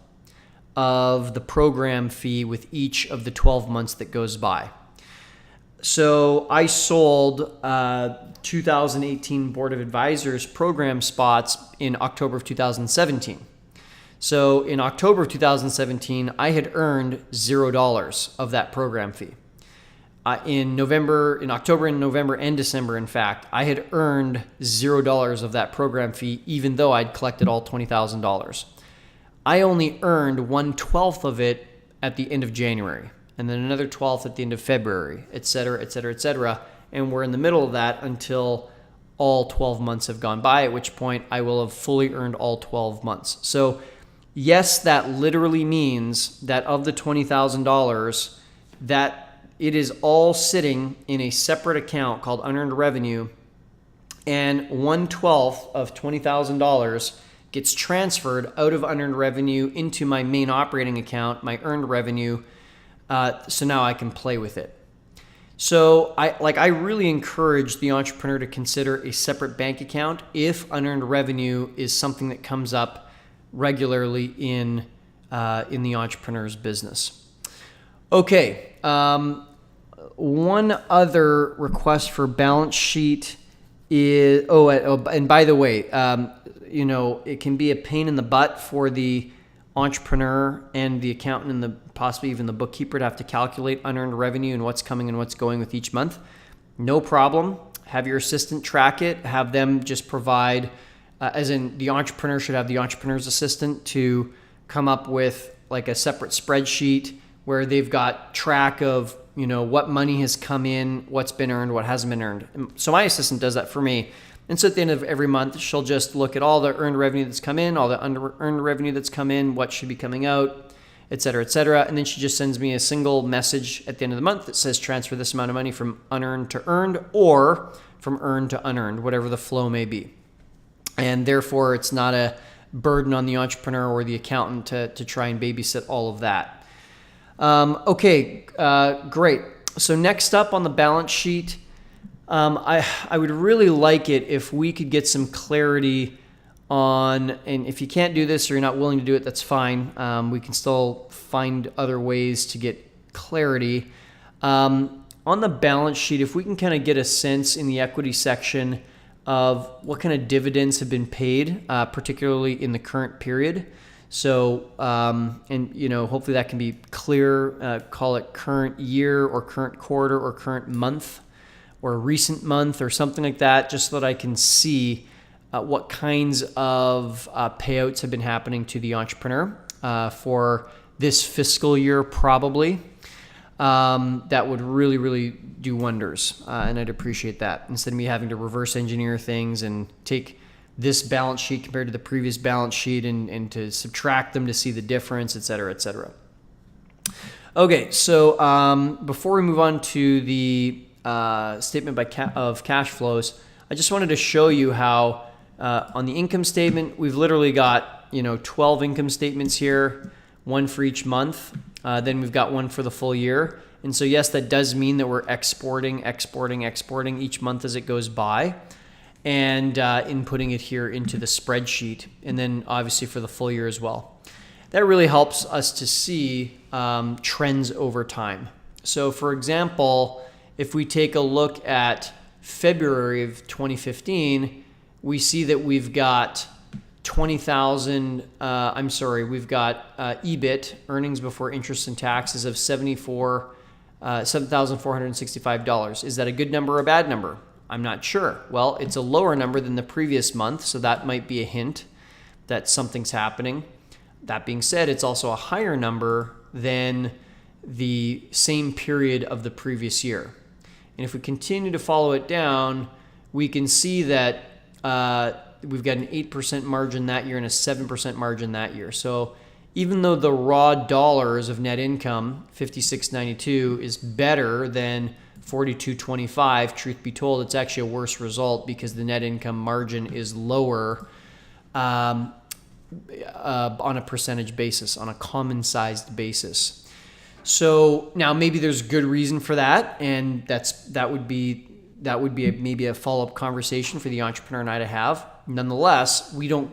of the program fee with each of the 12 months that goes by. So I sold 2018 Board of Advisors program spots in October of 2017. So in October of 2017, I had earned $0 of that program fee. In October and November and December, in fact, I had earned $0 of that program fee, even though I'd collected all $20,000. I only earned 1/12 of it at the end of January, and then another 12th at the end of February, et cetera, et cetera, et cetera. And we're in the middle of that until all 12 months have gone by, at which point I will have fully earned all 12 months. So yes, that literally means that of the $20,000, that it is all sitting in a separate account called unearned revenue, and 1/12 of $20,000 gets transferred out of unearned revenue into my main operating account, my earned revenue, so now I can play with it. So I really encourage the entrepreneur to consider a separate bank account if unearned revenue is something that comes up regularly in the entrepreneur's business. Okay, one other request for balance sheet is, and by the way, it can be a pain in the butt for the entrepreneur and the accountant and possibly even the bookkeeper to have to calculate unearned revenue and what's coming and what's going with each month. No problem. Have your assistant track it. Have them just provide, as in the entrepreneur should have the entrepreneur's assistant to come up with like a separate spreadsheet where they've got track of, what money has come in, what's been earned, what hasn't been earned. So my assistant does that for me. And so at the end of every month, she'll just look at all the earned revenue that's come in, all the unearned revenue that's come in, what should be coming out, et cetera, et cetera. And then she just sends me a single message at the end of the month that says transfer this amount of money from unearned to earned, or from earned to unearned, whatever the flow may be. And therefore, it's not a burden on the entrepreneur or the accountant to try and babysit all of that. Great. So next up on the balance sheet, I would really like it if we could get some clarity on, and if you can't do this or you're not willing to do it, that's fine. We can still find other ways to get clarity. On the balance sheet, if we can kind of get a sense in the equity section of what kind of dividends have been paid, particularly in the current period. So, hopefully that can be clear, call it current year or current quarter or current month or recent month or something like that, just so that I can see what kinds of payouts have been happening to the entrepreneur for this fiscal year, probably. That would really, really do wonders, and I'd appreciate that, instead of me having to reverse engineer things and take this balance sheet compared to the previous balance sheet and to subtract them to see the difference, et cetera, et cetera. Okay, so before we move on to the statement of cash flows, I just wanted to show you how on the income statement, we've literally got 12 income statements here, one for each month. Then we've got one for the full year. And so yes, that does mean that we're exporting each month as it goes by, and inputting it here into the spreadsheet, and then obviously for the full year as well. That really helps us to see trends over time. So for example, if we take a look at February of 2015, we see that we've got we've got EBIT, earnings before interest and taxes, of $7,465. Is that a good number or a bad number? I'm not sure. Well, it's a lower number than the previous month, so that might be a hint that something's happening. That being said, it's also a higher number than the same period of the previous year. And if we continue to follow it down, we can see that we've got an 8% margin that year and a 7% margin that year. So even though the raw dollars of net income, 56.92, is better than 42.25, truth be told, it's actually a worse result because the net income margin is lower on a percentage basis, on a common-sized basis. So now maybe there's good reason for that, and that would be maybe a follow-up conversation for the entrepreneur and I to have. Nonetheless, we don't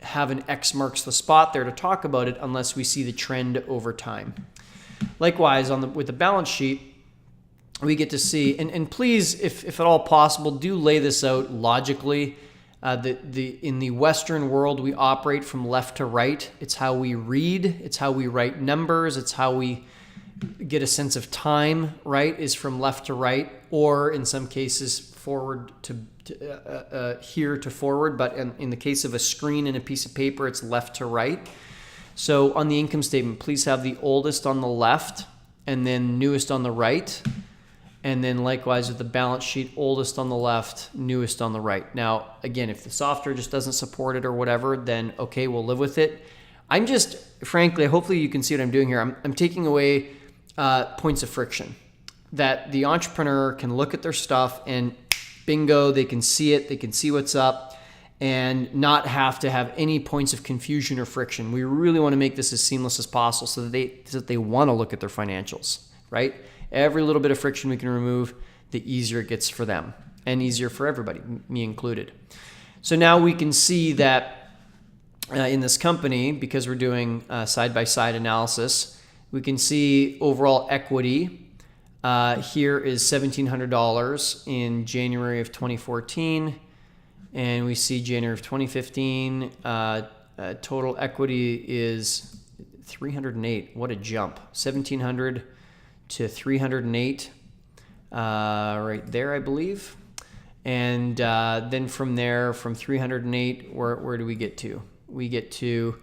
have an X marks the spot there to talk about it unless we see the trend over time. Likewise, with the balance sheet, we get to see, and please, if at all possible, do lay this out logically. In the Western world, we operate from left to right. It's how we read. It's how we write numbers. It's how we get a sense of time, right, is from left to right, or in some cases forward to here to forward. But in the case of a screen and a piece of paper, it's left to right. So on the income statement, please have the oldest on the left and then newest on the right. And then likewise with the balance sheet, oldest on the left, newest on the right. Now, again, if the software just doesn't support it or whatever, then okay, we'll live with it. I'm just, frankly, hopefully you can see what I'm doing here. I'm taking away points of friction that the entrepreneur can look at their stuff and bingo, they can see it, they can see what's up and not have to have any points of confusion or friction. We really want to make this as seamless as possible so that they want to look at their financials, right? Every little bit of friction we can remove, the easier it gets for them and easier for everybody, me included. So now we can see that in this company, because we're doing side-by-side analysis, we can see overall equity here is $1,700 in January of 2014, and we see January of 2015, total equity is 308. What a jump. 1,700 to 308 right there, I believe. And then from there, from 308, where do we get to? We get to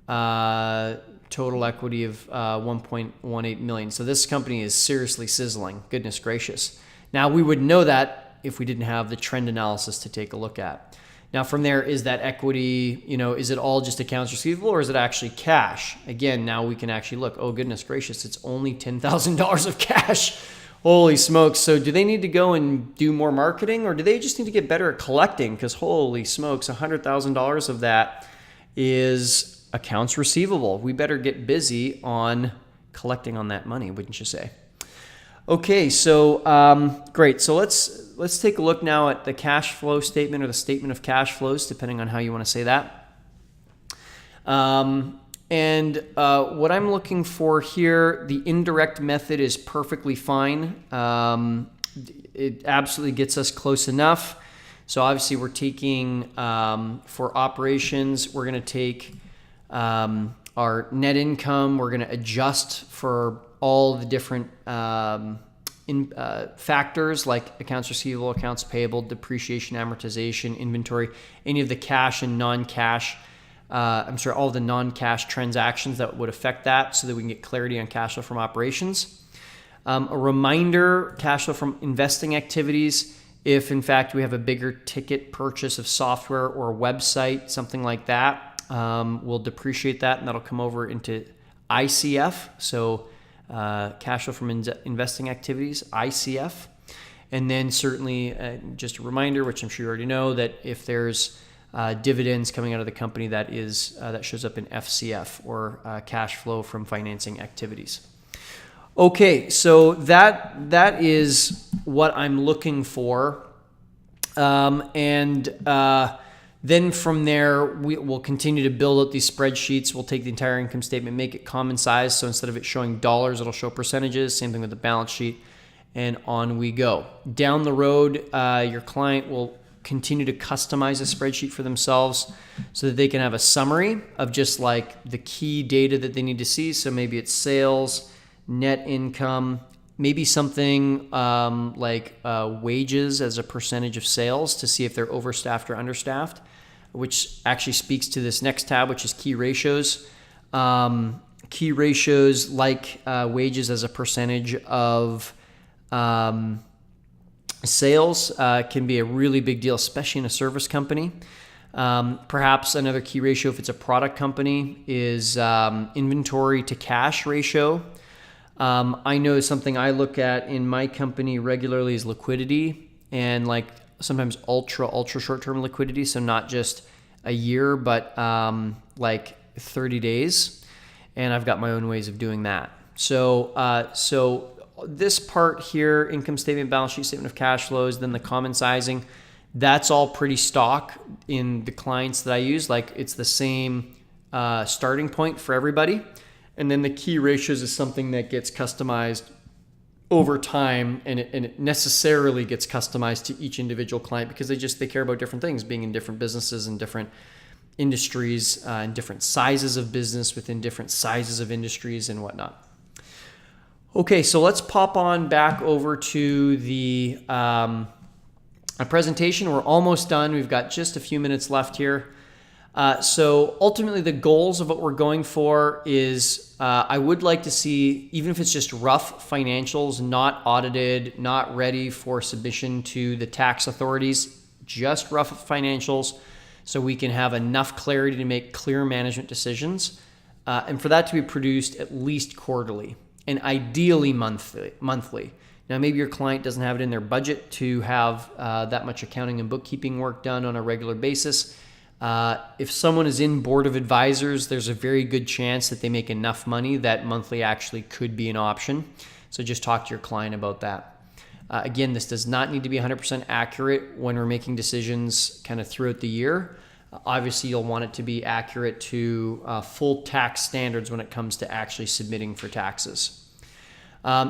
total equity of 1.18 million. So this company is seriously sizzling. Goodness gracious. Now, we would know that if we didn't have the trend analysis to take a look at. Now, from there, is that equity, is it all just accounts receivable or is it actually cash? Again, now we can actually look, oh, goodness gracious, it's only $10,000 of cash. Holy smokes. So do they need to go and do more marketing or do they just need to get better at collecting? Because holy smokes, $100,000 of that is accounts receivable. We better get busy on collecting on that money, wouldn't you say? Okay, so great. So let's take a look now at the cash flow statement or the statement of cash flows, depending on how you want to say that. And what I'm looking for here, the indirect method is perfectly fine. It absolutely gets us close enough. So obviously we're taking, for operations, we're going to take our net income. We're going to adjust for all the different factors like accounts receivable, accounts payable, depreciation, amortization, inventory, any of the cash and non-cash, all the non-cash transactions that would affect that so that we can get clarity on cash flow from operations. A reminder, cash flow from investing activities, if in fact we have a bigger ticket purchase of software or a website, something like that, we'll depreciate that and that'll come over into ICF. So cash flow from investing activities, ICF. And then certainly just a reminder, which I'm sure you already know, that if there's dividends coming out of the company, that shows up in FCF or cash flow from financing activities. Okay, so that is what I'm looking for. Then from there, we'll continue to build out these spreadsheets. We'll take the entire income statement, make it common size. So instead of it showing dollars, it'll show percentages. Same thing with the balance sheet. And on we go. Down the road, your client will continue to customize a spreadsheet for themselves so that they can have a summary of just like the key data that they need to see. So maybe it's sales, net income, maybe something like wages as a percentage of sales to see if they're overstaffed or understaffed, which actually speaks to this next tab, which is key ratios. Key ratios like wages as a percentage of sales can be a really big deal, especially in a service company. Perhaps another key ratio, if it's a product company, is inventory to cash ratio. I know something I look at in my company regularly is liquidity, and like sometimes ultra short-term liquidity. So not just a year, but like 30 days. And I've got my own ways of doing that. So this part here, income statement, balance sheet, statement of cash flows, then the common sizing, that's all pretty stock in the clients that I use. Like it's the same starting point for everybody. And then the key ratios is something that gets customized over time, and it necessarily gets customized to each individual client because they care about different things, being in different businesses and different industries and different sizes of business within different sizes of industries and whatnot. Okay, so let's pop on back over to the presentation. We're almost done. We've got just a few minutes left here. So ultimately the goals of what we're going for is I would like to see, even if it's just rough financials, not audited, not ready for submission to the tax authorities, just rough financials so we can have enough clarity to make clear management decisions, and for that to be produced at least quarterly and ideally monthly. Now, maybe your client doesn't have it in their budget to have that much accounting and bookkeeping work done on a regular basis. If someone is in board of advisors, there's a very good chance that they make enough money that monthly actually could be an option. So just talk to your client about that. Again, this does not need to be 100% accurate when we're making decisions kind of throughout the year. Obviously, you'll want it to be accurate to full tax standards when it comes to actually submitting for taxes.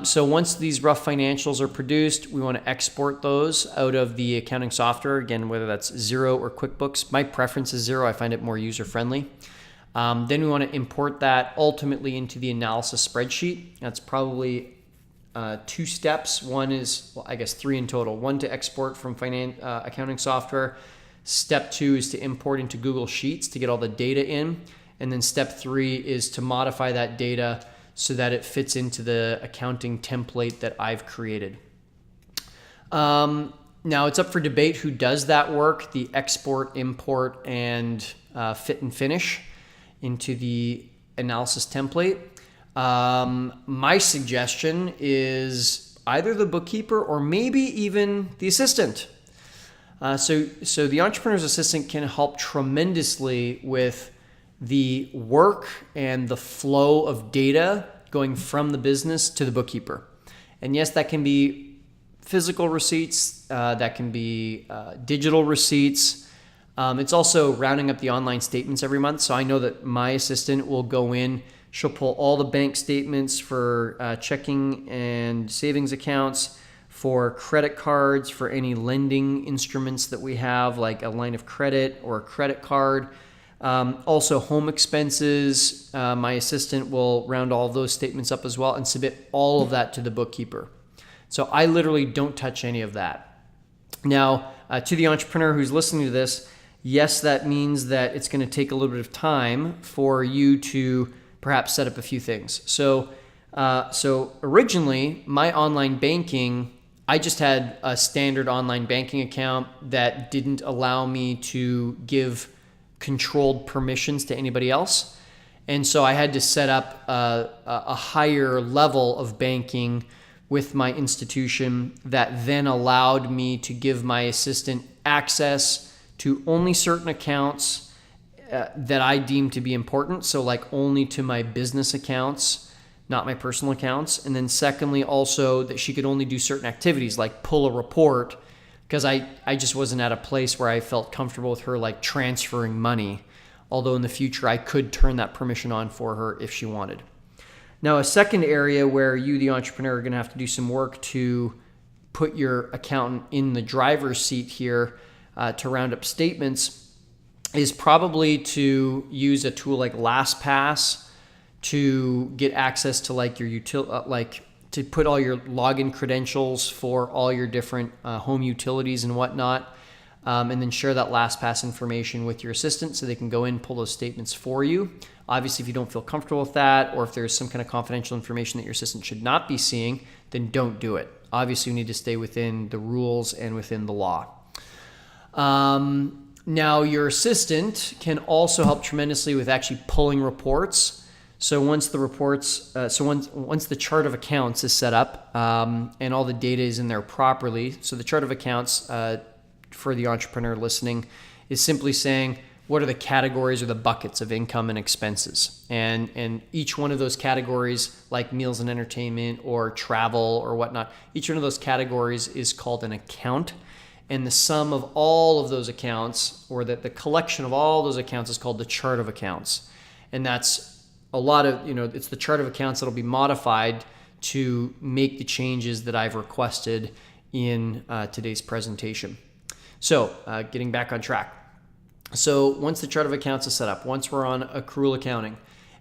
So once these rough financials are produced, we want to export those out of the accounting software. Again, whether that's Xero or QuickBooks. My preference is Xero. I find it more user-friendly. Then we want to import that ultimately into the analysis spreadsheet. That's probably 2 steps. One is, well, I guess 3 in total. One to export from accounting software. Step 2 is to import into Google Sheets to get all the data in. And then step 3 is to modify that data so that it fits into the accounting template that I've created. Now it's up for debate who does that work, the export, import, and fit and finish into the analysis template. My suggestion is either the bookkeeper or maybe even the assistant. So the entrepreneur's assistant can help tremendously with the work and the flow of data going from the business to the bookkeeper. And yes, that can be physical receipts, that can be digital receipts. It's also rounding up the online statements every month. So I know that my assistant will go in, she'll pull all the bank statements for checking and savings accounts, for credit cards, for any lending instruments that we have, like a line of credit or a credit card. Also home expenses, my assistant will round all of those statements up as well and submit all of that to the bookkeeper. So I literally don't touch any of that. Now, to the entrepreneur who's listening to this, yes, that means that it's going to take a little bit of time for you to perhaps set up a few things. So originally, my online banking, I just had a standard online banking account that didn't allow me to give controlled permissions to anybody else. And so I had to set up a higher level of banking with my institution that then allowed me to give my assistant access to only certain accounts that I deem to be important. So like only to my business accounts, not my personal accounts. And then secondly, also that she could only do certain activities like pull a report, because I just wasn't at a place where I felt comfortable with her like transferring money. Although in the future I could turn that permission on for her if she wanted. Now, a second area where you, the entrepreneur, are going to have to do some work to put your accountant in the driver's seat here to round up statements is probably to use a tool like LastPass to get access to like your to put all your login credentials for all your different home utilities and whatnot, and then share that LastPass information with your assistant so they can go in and pull those statements for you. Obviously, if you don't feel comfortable with that, or if there's some kind of confidential information that your assistant should not be seeing, then don't do it. Obviously, you need to stay within the rules and within the law. Now, your assistant can also help tremendously with actually pulling reports. So once the reports, once the chart of accounts is set up and all the data is in there properly, so the chart of accounts for the entrepreneur listening is simply saying what are the categories or the buckets of income and expenses, and each one of those categories, like meals and entertainment or travel or whatnot, each one of those categories is called an account. And the sum of all of those accounts, or the collection of all those accounts, is called the chart of accounts. And that's a lot of, it's the chart of accounts that'll be modified to make the changes that I've requested in today's presentation. So getting back on track. So once the chart of accounts is set up, once we're on accrual accounting,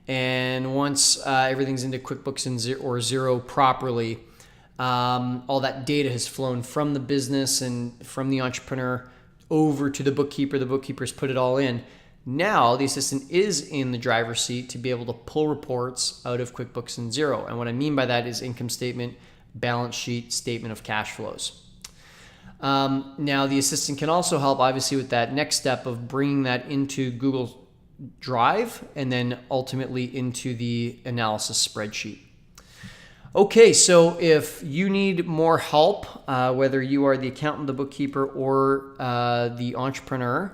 and once everything's into QuickBooks and Xero properly, all that data has flown from the business and from the entrepreneur over to the bookkeeper. The bookkeeper's put it all in. Now the assistant is in the driver's seat to be able to pull reports out of QuickBooks and Xero. And what I mean by that is income statement, balance sheet, statement of cash flows. Now the assistant can also help obviously with that next step of bringing that into Google Drive and then ultimately into the analysis spreadsheet. Okay, so if you need more help, whether you are the accountant, the bookkeeper, or the entrepreneur,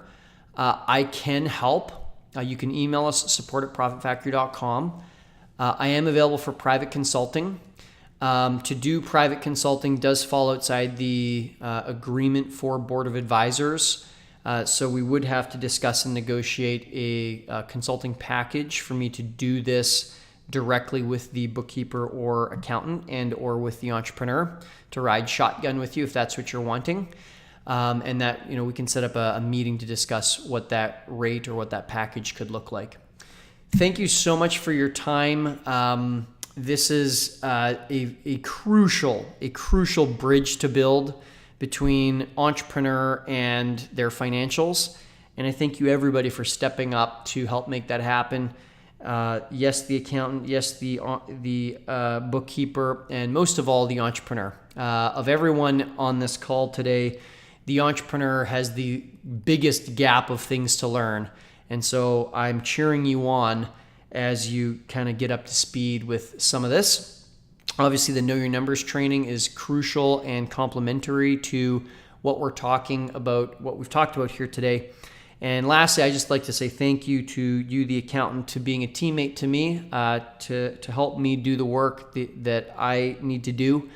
I can help. You can email us, support@profitfactory.com. I am available for private consulting. To do private consulting does fall outside the agreement for Board of Advisors. So we would have to discuss and negotiate a consulting package for me to do this directly with the bookkeeper or accountant and or with the entrepreneur to ride shotgun with you if that's what you're wanting. And that, we can set up a meeting to discuss what that rate or what that package could look like. Thank you so much for your time. This is a crucial bridge to build between entrepreneur and their financials. And I thank you everybody for stepping up to help make that happen. Yes, the accountant, yes, the bookkeeper, and most of all, the entrepreneur. Of everyone on this call today, the entrepreneur has the biggest gap of things to learn. And so I'm cheering you on as you kind of get up to speed with some of this. Obviously, the Know Your Numbers training is crucial and complementary to what we've talked about here today. And lastly, I just like to say thank you to you, the accountant, to being a teammate to me, to help me do the work that I need to do.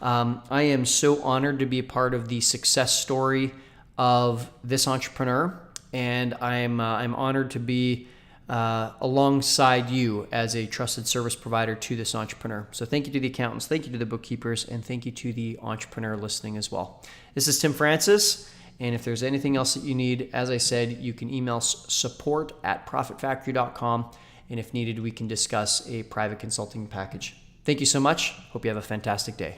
I am so honored to be a part of the success story of this entrepreneur, and I'm honored to be alongside you as a trusted service provider to this entrepreneur. So thank you to the accountants, thank you to the bookkeepers, and thank you to the entrepreneur listening as well. This is Tim Francis. And if there's anything else that you need, as I said, you can email support@profitfactory.com. And if needed, we can discuss a private consulting package. Thank you so much. Hope you have a fantastic day.